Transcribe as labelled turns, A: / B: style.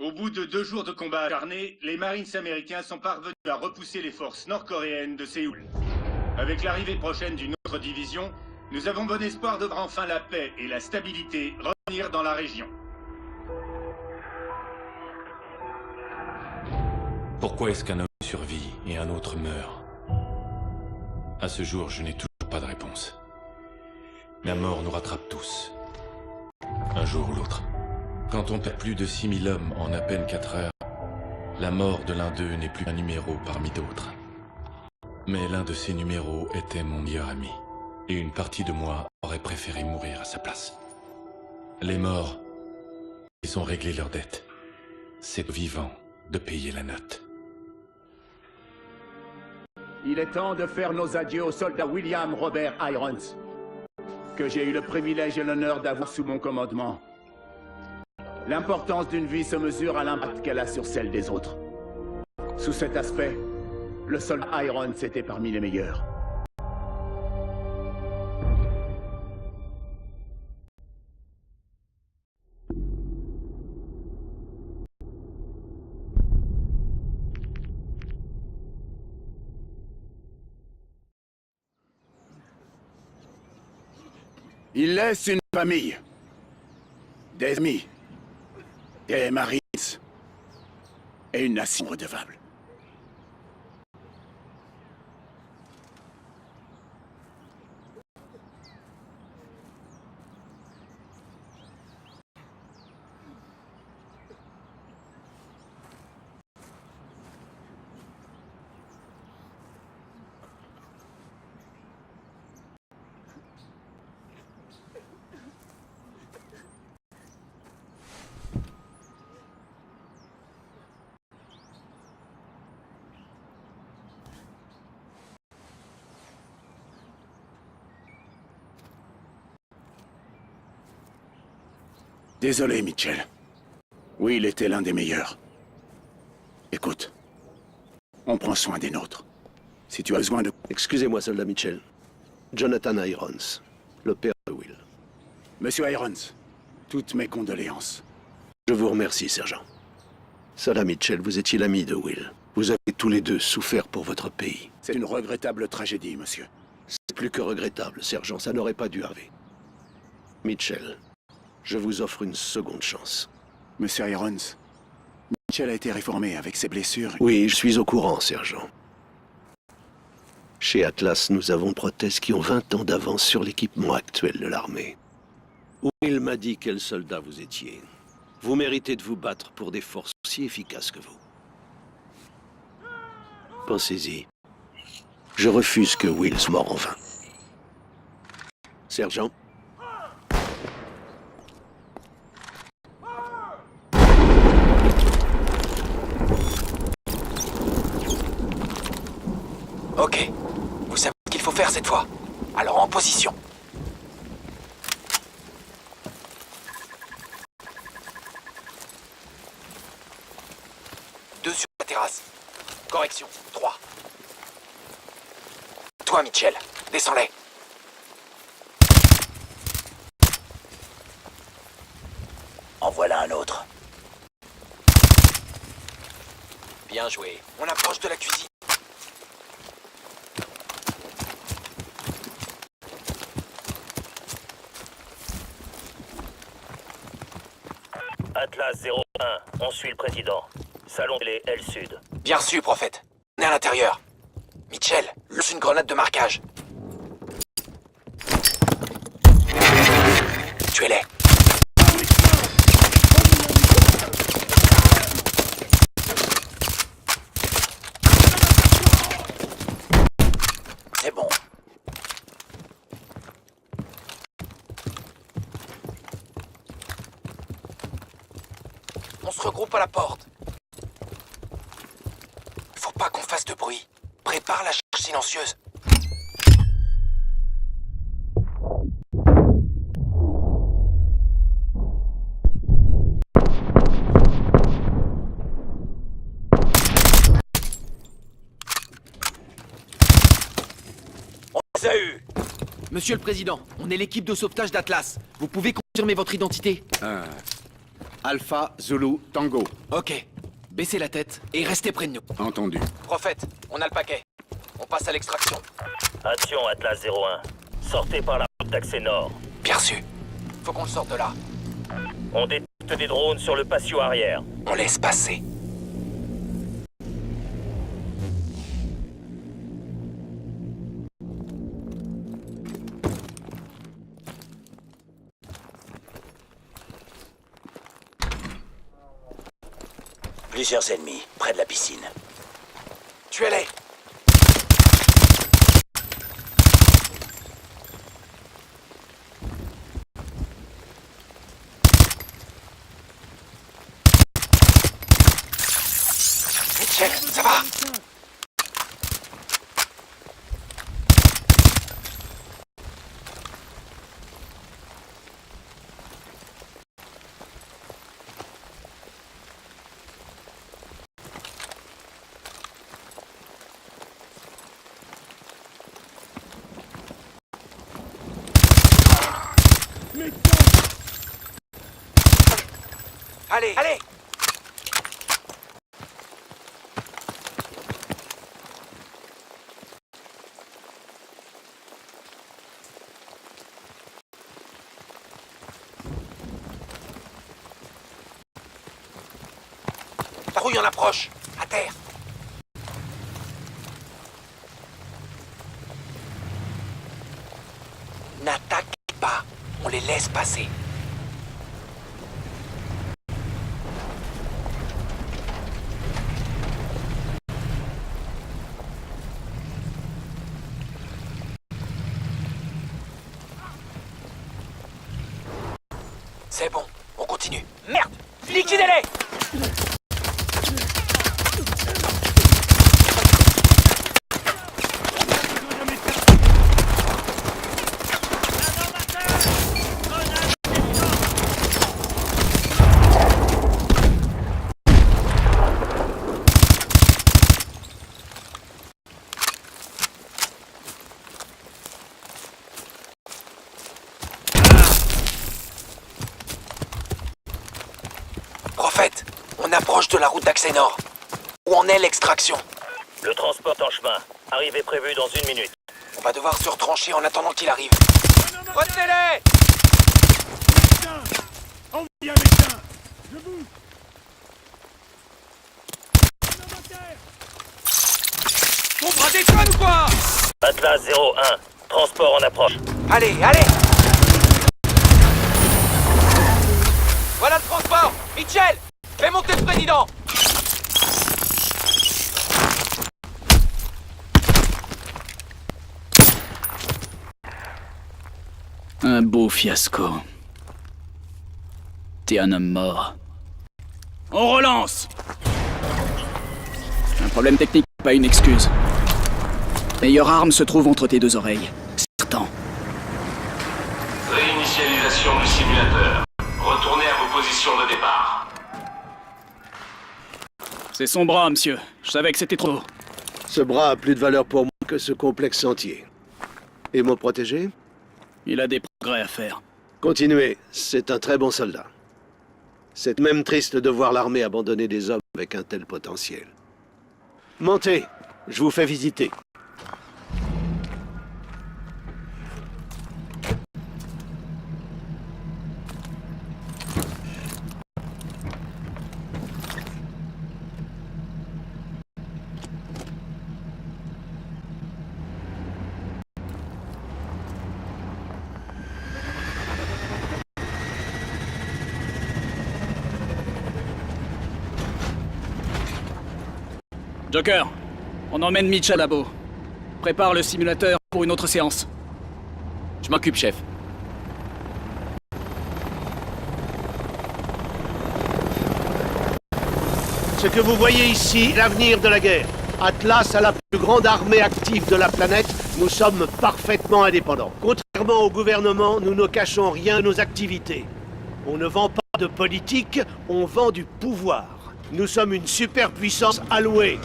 A: Au bout de 2 jours de combat acharné, les Marines américains sont parvenus à repousser les forces nord-coréennes de Séoul. Avec l'arrivée prochaine d'une autre division, nous avons bon espoir de voir enfin la paix et la stabilité revenir dans la région.
B: Pourquoi est-ce qu'un homme survit et un autre meurt? À ce jour, je n'ai toujours pas de réponse. La mort nous rattrape tous. Un jour ou l'autre. Quand on perd plus de 6000 hommes en à peine 4 heures, la mort de l'un d'eux n'est plus un numéro parmi d'autres. Mais l'un de ces numéros était mon meilleur ami. Et une partie de moi aurait préféré mourir à sa place. Les morts, ils ont réglé leurs dettes. C'est aux vivants de payer la note.
C: Il est temps de faire nos adieux au soldat William Robert Irons, que j'ai eu le privilège et l'honneur d'avoir sous mon commandement. L'importance d'une vie se mesure à l'impact qu'elle a sur celle des autres. Sous cet aspect, le soldat Irons était parmi les meilleurs. Il laisse une famille, des amis, des Marines et une nation redevable. Désolé, Mitchell. Oui, il était l'un des meilleurs. Écoute, on prend soin des nôtres. Si tu as besoin de...
D: Excusez-moi, soldat Mitchell. Jonathan Irons, le père de Will.
C: Monsieur Irons, toutes mes condoléances.
D: Je vous remercie, sergent. Soldat Mitchell, vous étiez l'ami de Will. Vous avez tous les deux souffert pour votre pays.
C: C'est une regrettable tragédie, monsieur.
D: C'est plus que regrettable, sergent. Ça n'aurait pas dû arriver. Mitchell, je vous offre une seconde chance.
C: Monsieur Irons, Mitchell a été réformé avec ses blessures.
D: Oui, je suis au courant, sergent. Chez Atlas, nous avons prothèses qui ont 20 ans d'avance sur l'équipement actuel de l'armée. Will m'a dit quel soldat vous étiez. Vous méritez de vous battre pour des forces aussi efficaces que vous. Pensez-y. Je refuse que Will se meure en vain. Sergent?
E: Ok. Vous savez ce qu'il faut faire cette fois. Alors en position. Deux sur la terrasse. Correction. 3. Toi, Mitchell. Descends-les. En voilà un autre. Bien joué. On approche de la cuisine.
F: Atlas 01, on suit le président. Salon télé L Sud.
E: Bien reçu, prophète. On est à l'intérieur. Mitchell, lance une grenade de marquage. Tuez-les. C'est bon. On se regroupe à la porte. Faut pas qu'on fasse de bruit. Prépare la charge silencieuse. On les a eu.
G: Monsieur le Président, on est l'équipe de sauvetage d'Atlas. Vous pouvez confirmer votre identité?
C: Alpha, Zulu, Tango.
E: Ok. Baissez la tête et restez près de nous.
C: Entendu.
E: Prophète, on a le paquet. On passe à l'extraction.
F: Action Atlas 01. Sortez par la route d'accès nord.
E: Bien reçu. Faut qu'on le sorte de là.
F: On détecte des drones sur le patio arrière.
E: On laisse passer.
G: Plusieurs ennemis, près de la piscine.
E: Tuez-les. Mitchell, ça va? Allez, allez! Patrouille en approche! À terre! N'attaque pas! On les laisse passer. C'est bon, on continue. Merde! Liquidez-les! Prophète, on approche de la route d'accès nord. Où en est l'extraction?
F: Le transport est en chemin. Arrivée prévue dans 1 minute.
E: On va devoir se retrancher en attendant qu'il arrive. Retenez-les! On prend des connes ou quoi?
F: Atlas 01. Transport en approche.
E: Allez, allez! Voilà le transport! Mitchell! Fais monter le président!
H: Un beau fiasco. T'es un homme mort. On relance! Un problème technique, pas une excuse. Meilleure arme se trouve entre tes deux oreilles. Certain.
I: Réinitialisation du simulateur. Retournez à vos positions de départ.
H: C'est son bras, monsieur. Je savais que c'était trop.
D: Ce bras a plus de valeur pour moi que ce complexe entier. Et mon protégé?
H: Il a des progrès à faire.
D: Continuez, c'est un très bon soldat. C'est même triste de voir l'armée abandonner des hommes avec un tel potentiel. Montez, je vous fais visiter.
H: Joker, on emmène Mitch à labo. Prépare le simulateur pour une autre séance.
E: Je m'occupe, chef.
D: Ce que vous voyez ici, l'avenir de la guerre. Atlas a la plus grande armée active de la planète. Nous sommes parfaitement indépendants. Contrairement au gouvernement, nous ne cachons rien de nos activités. On ne vend pas de politique, on vend du pouvoir. Nous sommes une superpuissance allouée.